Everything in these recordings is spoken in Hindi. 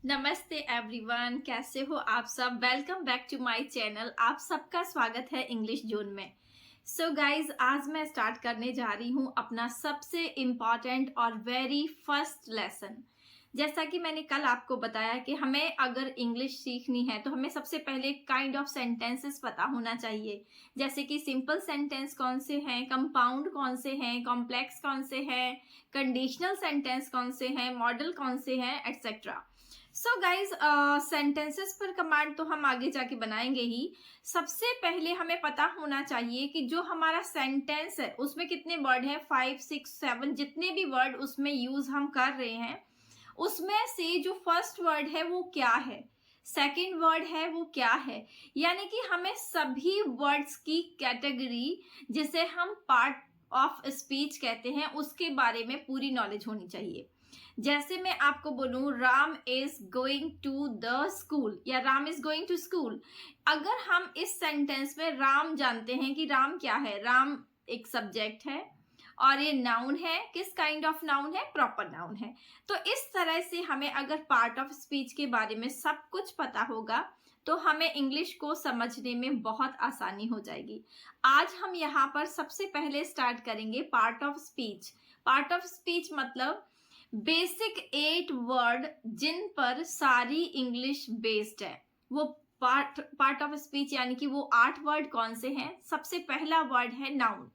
नमस्ते एवरीवन, कैसे हो आप सब। Welcome back to my channel. आप सबका स्वागत है इंग्लिश जोन में। सो गाइज, आज मैं स्टार्ट करने जा रही हूँ अपना सबसे इम्पॉर्टेंट और वेरी फर्स्ट लेसन। जैसा कि मैंने कल आपको बताया कि हमें अगर इंग्लिश सीखनी है तो हमें सबसे पहले काइंड ऑफ सेंटेंसेस पता होना चाहिए। जैसे कि सिंपल सेंटेंस कौन से हैं, कंपाउंड कौन से हैं, कॉम्प्लेक्स कौन से हैं, कंडीशनल सेंटेंस कौन से हैं, मॉडल कौन से हैं, एटसेट्रा। सो गाइज, सेंटेंसेस पर कमांड तो हम आगे जाके बनाएंगे ही। सबसे पहले हमें पता होना चाहिए कि जो हमारा सेंटेंस है उसमें कितने वर्ड हैं, 5, 6, 7, जितने भी वर्ड उसमें यूज हम कर रहे हैं उसमें से जो फर्स्ट वर्ड है वो क्या है, सेकंड वर्ड है वो क्या है। यानी कि हमें सभी वर्ड्स की कैटेगरी, जिसे हम पार्ट ऑफ स्पीच कहते हैं, उसके बारे में पूरी नॉलेज होनी चाहिए। जैसे मैं आपको बोलूं Ram is going to the school या Ram is going to school, अगर हम इस सेंटेंस में राम जानते हैं कि राम क्या है, राम एक सब्जेक्ट है और ये नाउन है। किस काइंड ऑफ नाउन है, प्रॉपर नाउन है। तो इस तरह से हमें अगर पार्ट ऑफ स्पीच के बारे में सब कुछ पता होगा तो हमें इंग्लिश को समझने में बहुत आसानी हो जाएगी। आज हम यहाँ पर सबसे पहले स्टार्ट करेंगे part of speech. Part of speech मतलब बेसिक 8 वर्ड जिन पर सारी इंग्लिश बेस्ड है, वो पार्ट ऑफ स्पीच। यानी कि वो 8 वर्ड कौन से हैं। सबसे पहला वर्ड है noun,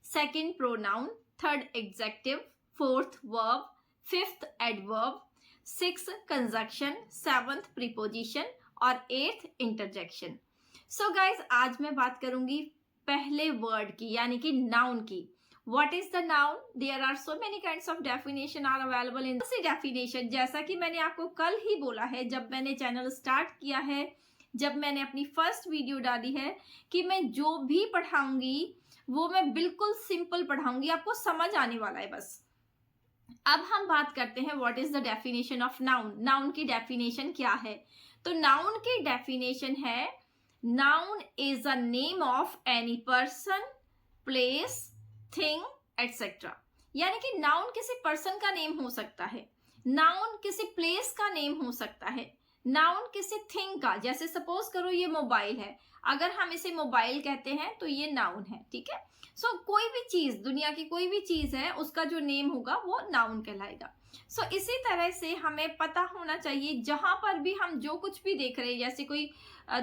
second pronoun, third executive, fourth verb, fifth adverb, sixth conjunction, seventh preposition और एट्थ इंटरजेक्शन। सो गाइज, आज मैं बात करूंगी पहले वर्ड की यानी कि नाउन की। What is the noun? There are so many kinds of definition are available in this definition। जैसा कि मैंने आपको कल ही बोला है, जब मैंने चैनल स्टार्ट किया है, जब मैंने अपनी फर्स्ट वीडियो डाली है, कि मैं जो भी पढ़ाऊंगी वो मैं बिल्कुल सिंपल पढ़ाऊंगी, आपको समझ आने वाला है बस। अब हम बात करते हैं what is the definition of noun. Noun की डेफिनेशन क्या है? तो नाउन की डेफिनेशन है, noun is a name of any person, place, thing etcetera. यानी कि नाउन किसी पर्सन का नेम हो सकता है, नाउन किसी प्लेस का नेम हो सकता है, नाउन किसी थिंग का। जैसे सपोज करो ये मोबाइल है, अगर हम इसे मोबाइल कहते हैं तो ये नाउन है, ठीक है। सो कोई भी चीज, दुनिया की कोई भी चीज है, उसका जो नेम होगा वो नाउन कहलाएगा। सो इसी तरह से हमें पता होना चाहिए जहां पर भी हम जो कुछ भी देख रहे हैं, जैसे कोई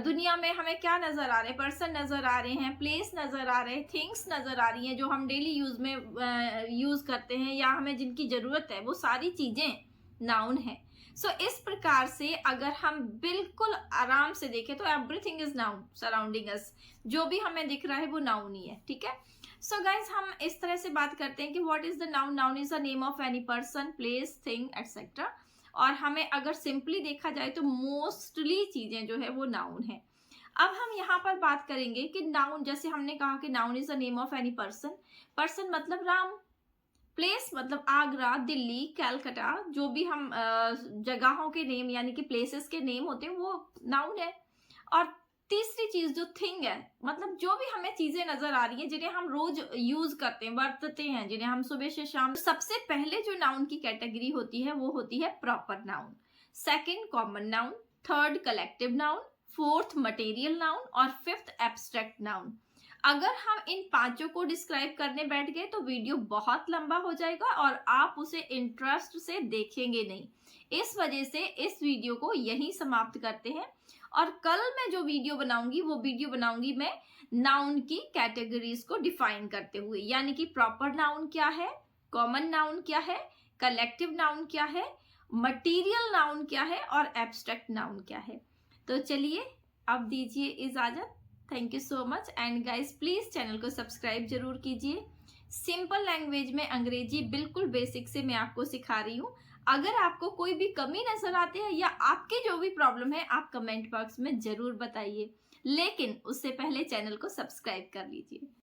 दुनिया में हमें क्या नजर आ रहे हैं, पर्सन नजर आ रहे हैं, प्लेस नजर आ रहे हैं, थिंग्स नजर आ रही हैं जो हम डेली यूज में यूज करते हैं या हमें जिनकी जरूरत है, वो सारी चीजें नाउन है। सो इस प्रकार से अगर हम बिल्कुल आराम से देखें तो एवरीथिंग इज नाउन सराउंडिंग अस। जो भी हमें दिख रहा है वो नाउन ही है, ठीक है। सो गाइज, हम इस तरह से बात करते हैं कि what is the noun. Noun is the name of any person, place, thing etcetera. और हमें अगर सिंपली देखा जाए तो मोस्टली चीजें जो है वो नाउन है। अब हम यहाँ पर बात करेंगे कि नाउन, जैसे हमने कहा कि noun is the name of any person. Person मतलब राम, प्लेस मतलब आगरा, दिल्ली, कैलकाटा, जो भी हम जगहों के नेम यानी कि प्लेसेस के नेम होते हैं वो नाउन है। और तीसरी चीज जो थिंग है, मतलब जो भी हमें चीजें नजर आ रही है जिन्हें हम रोज यूज करते हैं, बरतते हैं, जिन्हें हम सुबह से शाम। सबसे पहले जो नाउन की कैटेगरी होती है वो होती है proper noun, second common noun, third collective noun, fourth material noun और फिफ्थ एब्स्ट्रैक्ट नाउन। अगर हम इन पांचों को डिस्क्राइब करने बैठ गए तो वीडियो बहुत लंबा हो जाएगा और आप उसे इंटरेस्ट से देखेंगे नहीं। इस वजह से इस वीडियो को यहीं समाप्त करते हैं और कल मैं जो वीडियो बनाऊंगी वो वीडियो बनाऊंगी मैं नाउन की कैटेगरीज को डिफाइन करते हुए। यानी कि प्रॉपर नाउन क्या है, कॉमन नाउन क्या है, कलेक्टिव नाउन क्या है, मटीरियल नाउन क्या है और एब्स्ट्रैक्ट नाउन क्या है। तो चलिए अब दीजिए इजाजत। Thank you so much and guys, please channel को सब्सक्राइब जरूर कीजिए। सिंपल लैंग्वेज में अंग्रेजी बिल्कुल बेसिक से मैं आपको सिखा रही हूँ। अगर आपको कोई भी कमी नजर आती है या आपकी जो भी प्रॉब्लम है, आप कमेंट बॉक्स में जरूर बताइए, लेकिन उससे पहले चैनल को सब्सक्राइब कर लीजिए।